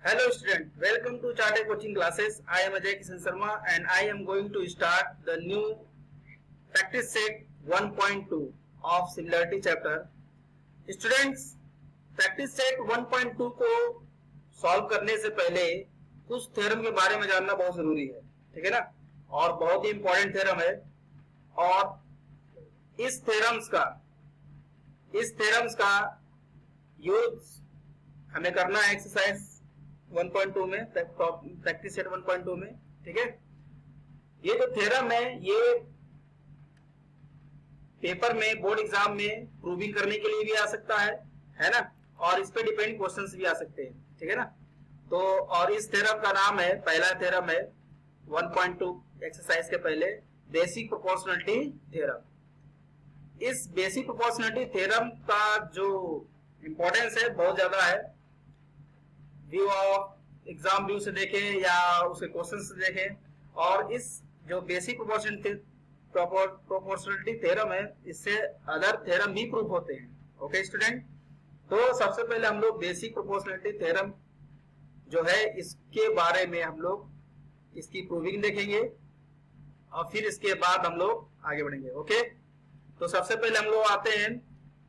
Hello student, welcome to Chartered Coaching Classes. I am Ajay Kishan Sharma and I am going to start the new practice set 1.2 of similarity chapter. Students, practice set 1.2 को solve करने से पहले कुछ theorem के बारे में जानना बहुत जरूरी है, ठीक है ना। और बहुत ही इंपॉर्टेंट थ्योरम है और इस थ्योरम्स का यूज हमें करना है एक्सरसाइज 1.2 में, प्रैक्टिस सेट 1.2 में, ठीक है। ये जो थ्योरम है ये पेपर में, बोर्ड एग्जाम में प्रूविंग करने के लिए भी आ सकता है ना, और इस पे डिपेंड क्वेश्चंस भी आ सकते हैं, ठीक है ना। तो और इस थ्योरम का नाम है, पहला थ्योरम है 1.2 एक्सरसाइज के पहले, बेसिक प्रोपोर्शनलिटी थ्योरम। इस बेसिक प्रोपोर्शनलिटी थ्योरम का जो इंपॉर्टेंस है बहुत ज्यादा है। व्यू ऑफ एग्जाम व्यू से देखें या उसके क्वेश्चन से देखें, और इस जो बेसिक प्रोपोर्शनलिटी थ्योरम है इससे अदर थ्योरम भी प्रूव होते हैं। ओके स्टूडेंट, तो सबसे पहले हम लोग बेसिक प्रोपोर्शनलिटी थ्योरम जो है इसके बारे में हम लोग इसकी प्रूविंग देखेंगे और फिर इसके बाद हम लोग आगे बढ़ेंगे। ओके, तो सबसे पहले हम लोग आते हैं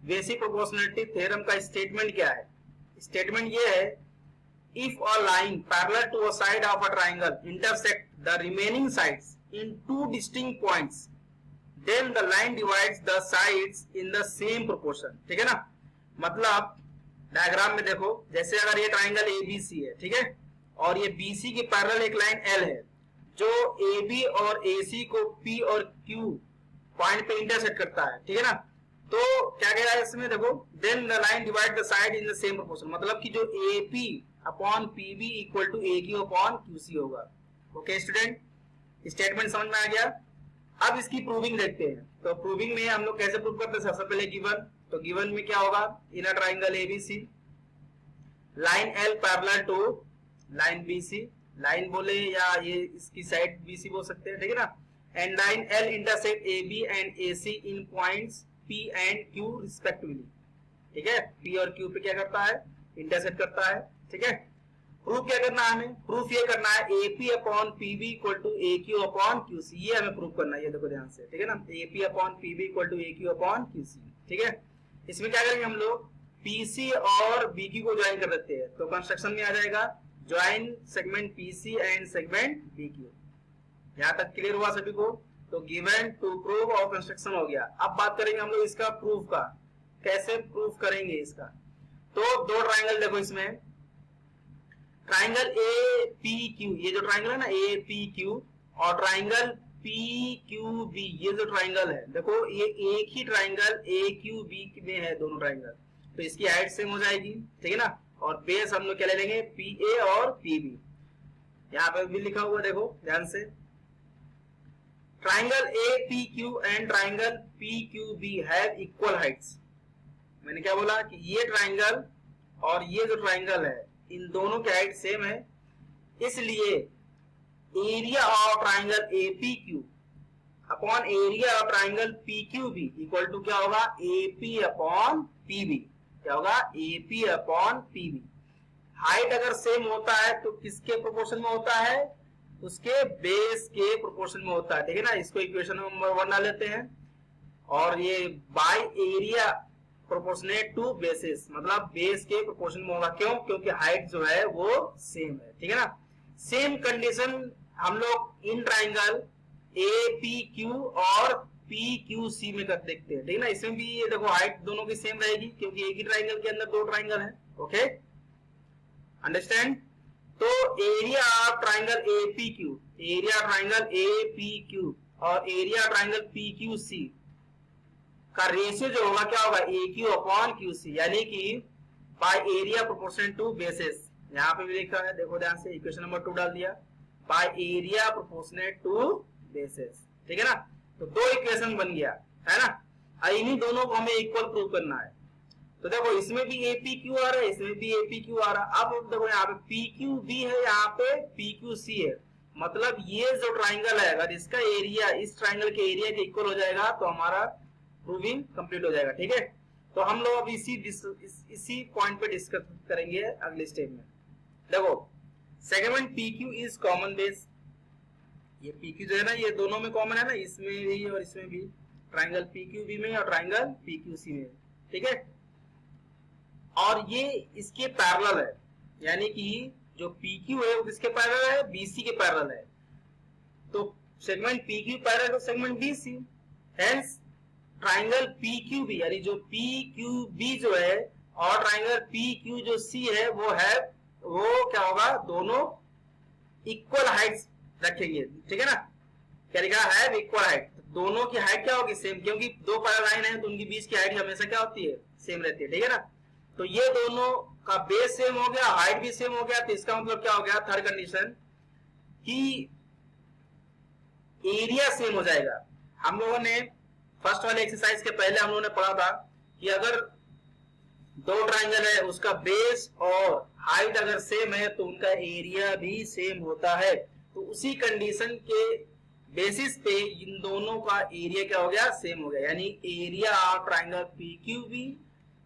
बेसिक प्रोपोर्शनलिटी थ्योरम का स्टेटमेंट क्या है। स्टेटमेंट ये है, if a line parallel to a side of a triangle intersect the remaining sides in two distinct points, then the line divides the sides in the same proportion। ठीक है ना, मतलब diagram में देखो, जैसे अगर ये ट्राइंगल ABC है, ठीक है, और ये BC के पैरेलल एक लाइन L है जो AB और AC को P और Q पॉइंट पे इंटरसेक्ट करता है, ठीक है ना। तो क्या कह रहा है इसमें, देखो, then the line divide the side in the same proportion, मतलब कि जो AP upon PB equal to AQ upon QC होगा। ओके स्टूडेंट, स्टेटमेंट समझ में आ गया। अब इसकी प्रूविंग देखते हैं। तो प्रूविंग में हम लोग कैसे प्रूव करते हैं, सबसे पहले गिवन, तो गिवन में क्या होगा, in a triangle ABC line L parallel to line BC, line बोले या ये इसकी साइड BC बोल सकते हैं, ठीक है ना, and line L intersect AB and AC in points P and Q respectively, ठीक है। P और Q पे क्या करता है, इंटरसेक्ट करता है, ठीक है। प्रूफ क्या करना है हमें, प्रूफ ये करना है AP upon PB equal to AQ upon QC, ये हमें प्रूफ करना है, ये देखो ध्यान से, ठीक है ना, AP upon PB equal to AQ upon QC, ठीक है। इसमें क्या करेंगे हम लोग, PC और BQ को ज्वाइन कर देते हैं, तो कंस्ट्रक्शन में आ जाएगा join segment PC and segment BQ। यहाँ तक क्लियर हुआ सभी को। तो गिवन टू प्रूव और कंस्ट्रक्शन हो गया। अब बात करेंगे हम लोग इसका प्रूफ का, कैसे प्रूफ करेंगे इसका। तो दो ट्राइंगल देखो, इसमें ट्राइंगल APQ, ये जो ट्राइंगल है ना APQ, और ट्राइंगल PQB, ये जो ट्राइंगल है, देखो ये एक ही ट्राइंगल AQB में है, दोनों ट्राइंगल, तो इसकी हाइट सेम हो जाएगी, ठीक है ना। और बेस हम लोग क्या ले लेंगे, PA और PB। यहाँ पे भी लिखा हुआ देखो ध्यान से, triangle APQ and triangle PQB have equal Heights. मैंने क्या बोला कि ये ट्राइंगल और ये जो ट्राइंगल है इन दोनों की हाइट सेम है, इसलिए area of triangle APQ upon area of triangle PQB equal to क्या होगा, AP अपॉन PB। क्या होगा, AP अपॉन PB। हाइट अगर सेम होता है तो किसके प्रोपोर्शन में होता है, उसके बेस के प्रोपोर्शन में होता है, ठीक है ना। इसको इक्वेशन नंबर 1 डाल लेते हैं, और ये by area proportionate to basis, मतलब बेस के प्रोपोर्शन में होगा। क्यों, क्योंकि हाइट जो है वो सेम है, ठीक है ना। सेम कंडीशन हम लोग इन ट्राइंगल APQ और PQC में कर देखते हैं, ठीक है ना। इसमें भी ये देखो हाइट दोनों की सेम रहेगी, क्योंकि एक ही ट्राइंगल के अंदर दो ट्राइंगल है। Okay, understand. तो area of triangle APQ, area triangle APQ और एरिया ट्राइंगल PQC का रेशियो जो होगा क्या होगा, AQ अपॉन QC, यानी कि by area proportional to basis. यहाँ पे भी लिखा है, देखो ध्यान से, इक्वेशन नंबर 2 डाल दिया, by area proportional to basis, ठीक है ना। तो दो इक्वेशन बन गया, है ना। इन्हीं दोनों को हमें इक्वल प्रूव करना है। तो देखो इसमें भी APQ आ रहा है, इसमें भी APQ आ रहा है। अब देखो यहाँ पे PQB है, यहाँ पे PQC है, मतलब ये जो ट्राइंगल है अगर इसका एरिया इस ट्राइंगल के एरिया के इक्वल हो जाएगा तो हमारा प्रूविंग कंप्लीट हो जाएगा, ठीक है। तो हम लोग अब इसी पॉइंट पे डिस्कस करेंगे अगले स्टेप में। देखो segment PQ is common base, ये PQ जो है ना ये दोनों में कॉमन है ना, इसमें भी और इसमें भी, ट्राइंगल PQB में और ट्राइंगल PQC में, ठीक है। और ये इसके पैरेलल है, यानी कि जो PQ है वो किसके पैरेलल है, BC के पैरेलल है। तो segment PQ parallel to segment BC, hence triangle PQB यानी जो PQB जो है और ट्राइंगल PQ जो C है वो क्या होगा, दोनों इक्वल हाइट्स रखेंगे, ठीक है ना। क्या लिखा है, इक्वल हाइट, दोनों की हाइट क्या होगी, सेम, क्योंकि दो पैरेलल लाइन है तो उनकी बीच की हाइट हमेशा क्या होती है, सेम रहती है, ठीक है ना। तो ये दोनों का बेस सेम हो गया, हाइट भी सेम हो गया, तो इसका मतलब क्या हो गया, थर्ड कंडीशन कि एरिया सेम हो जाएगा। हम लोगों ने फर्स्ट वाले एक्सरसाइज के पहले हम लोगों ने पढ़ा था कि अगर दो ट्राइंगल है उसका बेस और हाइट अगर सेम है तो उनका एरिया भी सेम होता है। तो उसी कंडीशन के बेसिस पे इन दोनों का एरिया क्या हो गया, सेम हो गया, यानी area of triangle PQB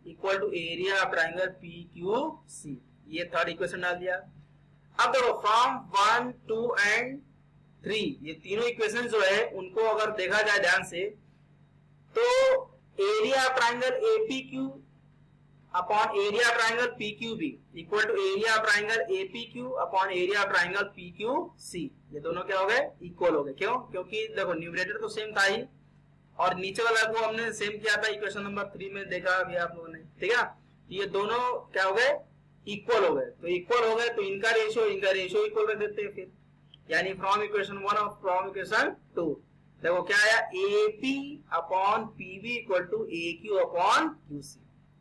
equal to area of triangle PQC। ये थर्ड इक्वेशन डाल दिया। अब देखो फ्रॉम 1, 2 एंड 3 ये तीनों इक्वेशन जो है उनको अगर देखा जाए ध्यान से तो area of triangle APQ upon area of triangle PQB equal to area of triangle APQ upon area of triangle PQC, ये दोनों क्या हो गए, इक्वल हो गए। क्यों, क्योंकि देखो न्यूमरेटर तो सेम था ही और नीचे वाला को हमने सेम किया था इक्वेशन नंबर 3 में, देखा अभी आप लोगों ने, ठीक है। ये दोनों क्या हो गए, इक्वल हो गए। तो इक्वल हो गए तो इनका रेशियो इक्वल कर देते हैं फिर, यानी फ्रॉम इक्वेशन 1 और फ्रॉम इक्वेशन 2 देखो क्या आया, AP upon PB equal to AQ upon QC।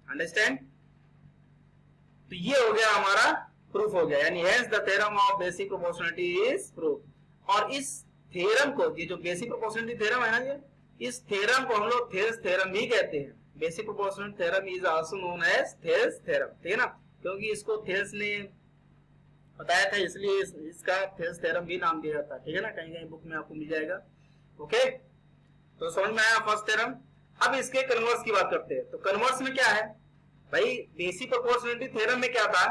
Understand. तो ये हो गया हमारा प्रूफ हो गया, यानी hence the theorem of basic proportionality is proof. और इस थ्योरम को, ये जो बेसिक प्रोपोर्शनलिटी थ्योरम है ना, ये इस थ्योरम को हम लोग थेल्स थ्योरम भी कहते हैं। Basic proportionality theorem is also known as Thales theorem, ठीक है ना, क्योंकि इसको थेल्स ने बताया था इसलिए इसका थेल्स थ्योरम भी नाम दिया जाता है, ठीक है ना, कहीं कहीं बुक में आपको मिल जाएगा। ओके, तो समझ में आया फर्स्ट थ्योरम। अब इसके कन्वर्स की बात करते हैं। तो कन्वर्स में क्या है भाई, बेसिक प्रोपोर्शनलिटी थ्योरम में क्या था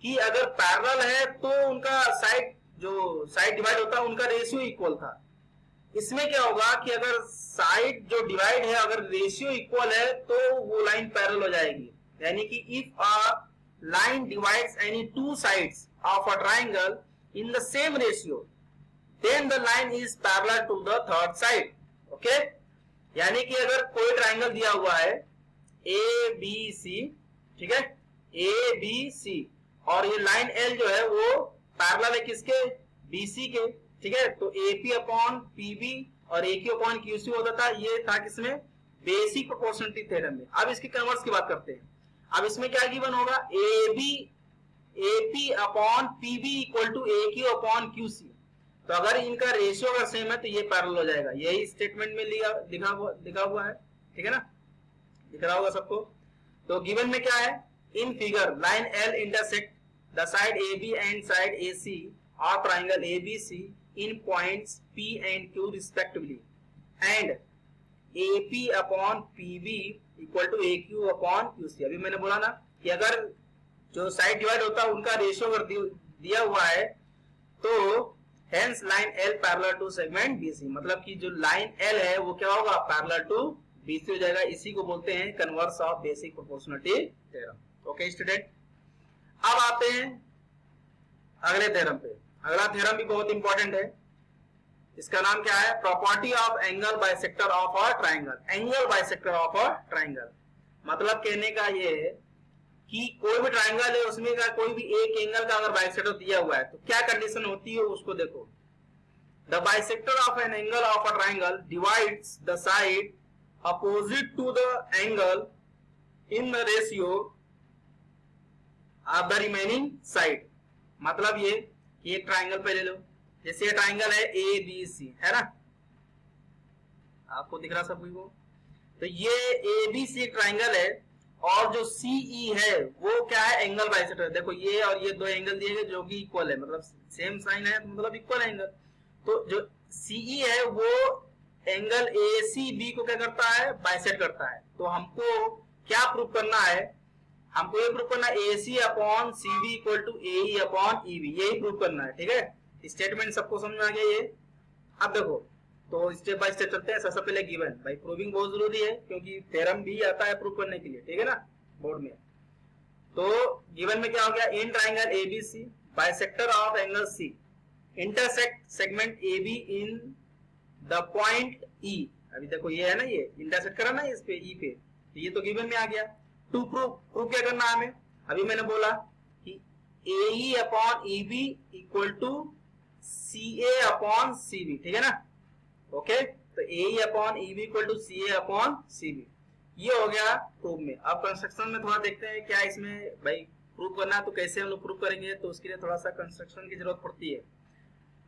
कि अगर पैरेलल है तो उनका साइड डिवाइड होता है उनका रेशियो इक्वल था। इसमें क्या होगा कि अगर साइड जो डिवाइड है अगर रेशियो इक्वल है तो वो लाइन पैरेलल हो जाएगी, यानी कि if a line divides any two sides of a triangle in the same ratio then the line is parallel to the third side। Okay, यानी कि अगर कोई ट्राइंगल दिया हुआ है ABC, ठीक है, ABC, और ये लाइन L जो है वो पैरेलल है किसके, BC के, ठीक है। तो AP अपॉन PB और AQ अपॉन QC होता था, ये था किसमें, बेसिक प्रोपोर्शनलिटी थ्योरम में। अब इसके कन्वर्स की बात करते हैं। अब इसमें क्या गिवन होगा, AP upon PB equal to AQ upon QC। तो अगर इनका रेशियो अगर सेम है तो ये पैरेलल हो जाएगा, यही स्टेटमेंट में लिखा हुआ है, ठीक है ना, दिख रहा होगा सबको। तो गिवन में क्या है, in figure line L intersect the side AB and side AC of triangle ABC in points P and Q respectively and AP upon PB equal to AQ upon QC। अभी मैंने बोला ना कि अगर जो साइड डिवाइड होता है उनका रेशियो अगर दिया हुआ है तो Hence line L parallel to segment BC, मतलब कि जो लाइन L है वो क्या होगा, पैरेलल टू BC हो जाएगा। इसी को बोलते हैं converse of basic proportionality theorem. Okay student, अब आते हैं अगले थ्योरम पे। अगला थ्योरम भी बहुत इंपॉर्टेंट है, इसका नाम क्या है, property of angle bisector of a triangle. Angle bisector of a triangle मतलब कहने का ये है कि कोई भी ट्राइंगल है उसमें का कोई भी एक एंगल का अगर बाइसेक्टर दिया हुआ है तो क्या कंडीशन होती है उसको देखो। The bisector of an angle of a triangle divides the side opposite to the angle in the ratio of the remaining side. मतलब ये कि एक ट्राइंगल पे ले लो, जैसे ये ट्राइंगल है ABC, है ना, आपको दिख रहा सब को। तो ये ABC ट्राइंगल है और जो CE है वो क्या है, एंगल बाइसेक्टर। देखो ये और ये दो एंगल दिए गए जो कि इक्वल है, मतलब सेम साइन है मतलब इक्वल एंगल। तो जो CE है वो एंगल ACB को क्या करता है, बाइसेक्ट करता है। तो हमको क्या प्रूव करना है, हमको ये प्रूव करना है AC upon CD equal to AE upon EB, यही प्रूव करना है। ठीक है, स्टेटमेंट सबको समझ में आ गया ये। अब देखो तो स्टेप बाय स्टेप चलते हैं। सबसे पहले गिवन, भाई प्रूविंग बहुत जरूरी है क्योंकि थ्योरम भी आता है प्रूव करने के लिए, ठीक है ना, बोर्ड में। तो गिवन में क्या हो गया, in triangle ABC bisector of angle C intersect segment AB in the point E। अभी देखो ये है ना, ये इंटरसेक्ट करा ना इस पे E पे, तो ये तो गिवन में आ गया। टू प्रूव क्या करना है हमें, अभी मैंने बोला कि AE upon EB equal to CA upon CB, ठीक है ना। ओके, तो AE upon EB equal to CA upon CB, ये हो गया प्रूव में। अब कंस्ट्रक्शन में थोड़ा देखते हैं क्या इसमें भाई प्रूव करना है, तो कैसे हम लोग प्रूव करेंगे, तो उसके लिए थोड़ा सा कंस्ट्रक्शन की जरूरत पड़ती है,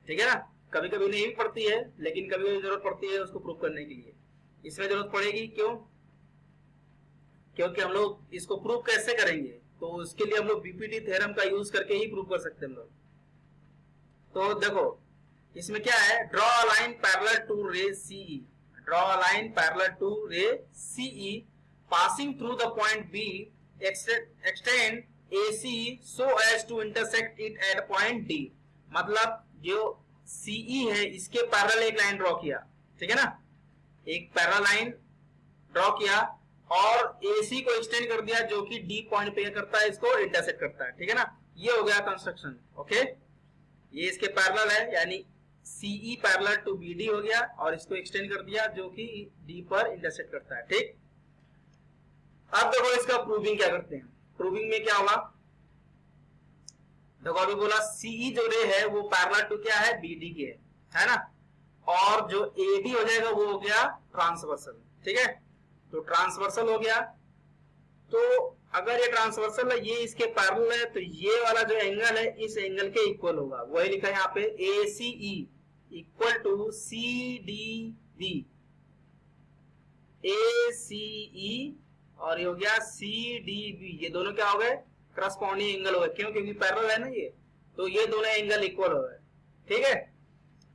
ठीक है ना। कभी कभी नहीं भी पड़ती है, लेकिन कभी कभी जरूरत पड़ती है उसको प्रूव करने के लिए। इसमें जरूरत पड़ेगी क्यों, क्योंकि हम लोग इसको प्रूव कैसे करेंगे, तो उसके लिए हम लोग बीपीटी थ्योरम का यूज करके ही प्रूव कर सकते हैं हम लोग। तो देखो इसमें क्या है, draw a line parallel to ray CE, draw a line parallel to ray CE passing through the point B, extend AC so as to intersect it at point D। मतलब जो CE है इसके पैरेलल एक line draw किया, ठीक है ना, एक पैरेलल लाइन ड्रॉ किया और AC को एक्सटेंड कर दिया जो कि D पॉइंट पे करता है, इसको इंटरसेक्ट करता है, ठीक है ना। ये हो गया कंस्ट्रक्शन। ओके, ये इसके पैरेलल है, यानी CE पैरेलल टू BD हो गया और इसको एक्सटेंड कर दिया जो कि D पर इंटरसेक्ट करता है, ठीक। अब देखो इसका प्रूविंग क्या करते हैं। प्रूविंग में क्या होगा, देखो अभी बोला CE जो रे है वो पैरेलल टू क्या है, BD के है ना, और जो AD हो जाएगा वो हो गया ट्रांसवर्सल, ठीक है। तो ट्रांसवर्सल हो गया, तो अगर ये ट्रांसवर्सल है, ये इसके पैरेलल है, तो ये वाला जो एंगल है इस एंगल के इक्वल होगा। वही लिखा है यहाँ पे ACE equal to CDB, ACE और ये हो गया CDB, ये दोनों क्या हो गए, करस्पॉन्डिंग एंगल हो गए। क्यों, क्योंकि पैरेलल है ना ये, तो ये दोनों एंगल इक्वल हो गए, ठीक है।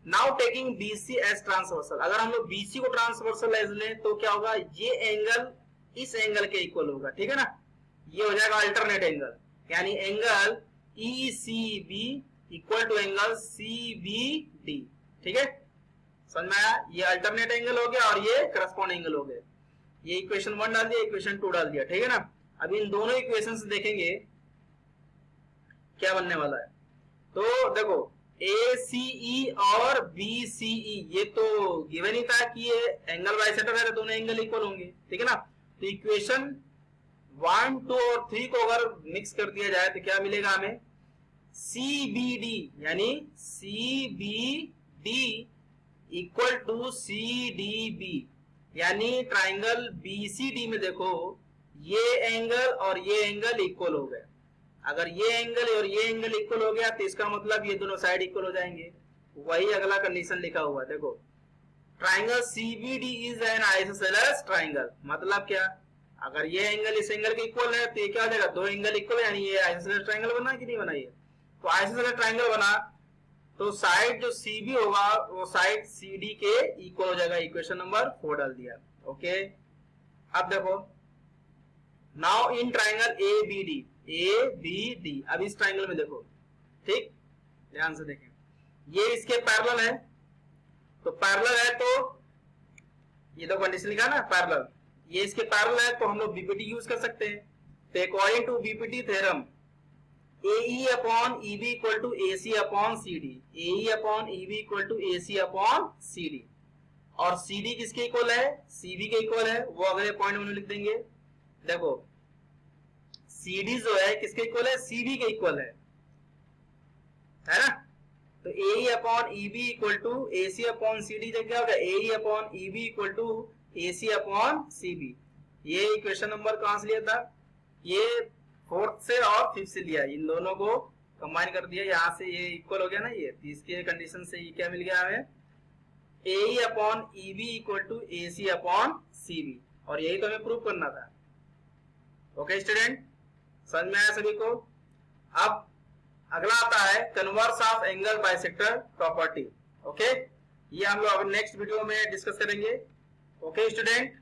Now taking BC as transversal, अगर हम लोग BC को ट्रांसवर्सल एज लें तो क्या होगा, ये एंगल इस एंगल के इक्वल होगा, ठीक है ना। ये हो जाएगा अल्टरनेट एंगल, यानी angle ECB equal to angle CBD, ठीक है, समझ में आया। ये अल्टरनेट एंगल हो गया और ये करस्पॉन्डिंग एंगल हो गया। ये इक्वेशन 1 डाल दिया, इक्वेशन 2 डाल दिया, ठीक है ना। अब इन दोनों इक्वेशन से देखेंगे क्या बनने वाला है। तो देखो ACE और BCE ये तो गिवन ही था कि ये एंगल बाइसेक्टर है, दोनों एंगल इक्वल होंगे, ठीक है ना। तो इक्वेशन 1, 2 और 3 को अगर मिक्स कर दिया जाए तो क्या मिलेगा हमें, CBD यानी CBD इक्वल टू CDB, यानी ट्राइंगल BCD में देखो ये एंगल और ये एंगल इक्वल हो गए। अगर ये एंगल और ये एंगल इक्वल हो गया तो इसका मतलब ये दोनों साइड इक्वल हो जाएंगे। वही अगला कंडीशन लिखा हुआ, देखो triangle CBD is an isosceles triangle, मतलब क्या, अगर ये एंगल इस एंगल के इक्वल है तो ये क्या हो जाएगा, दो एंगल इक्वल है, यानी ये आइसोसेलेस ट्राइंगल बना कि नहीं बना। ये तो आइसोसेलेस ट्राइंगल बना तो साइड जो CB होगा वो साइड CD के इक्वल हो जाएगा। इक्वेशन नंबर 4 डाल दिया। ओके, अब देखो नाउ इन ट्राइंगल ABD, अब इस ट्राइंगल में देखो, ठीक ध्यान से देखें, ये इसके पैरेलल है, तो पैरेलल है तो ये तो कंडीशन लिखा ना पैरेलल, ये इसके पैरेलल है तो हम लोग बीपीटी यूज कर सकते हैं। तो according to BPT theorem AE upon EB equal to AC upon CD, AE upon EB equal to AC upon CD, और CD किसके इक्वल है, CB के इक्वल है, वो अगले पॉइंट में लिख देंगे। देखो CD जो है किसके इक्वल है, CB के इक्वल है ना। तो AE upon EB equal to AC upon CD जब क्या होगा, AE upon EB equal to AC upon CB। ये इक्वेशन नंबर कहां से लिया था, ये 4th से और 5th से लिया, इन दोनों को कंबाइन कर दिया, यहां से ये इक्वल हो गया ना, ये इसके कंडीशन से ये क्या मिल गया हमें, AE upon EB equal to AC upon CB, और यही तो हमें प्रूव करना था। ओके स्टूडेंट, समझ में आया सभी को। अब अगला आता है converse of angle bisector property. Okay, ये हम लोग नेक्स्ट वीडियो में डिस्कस करेंगे। Okay student.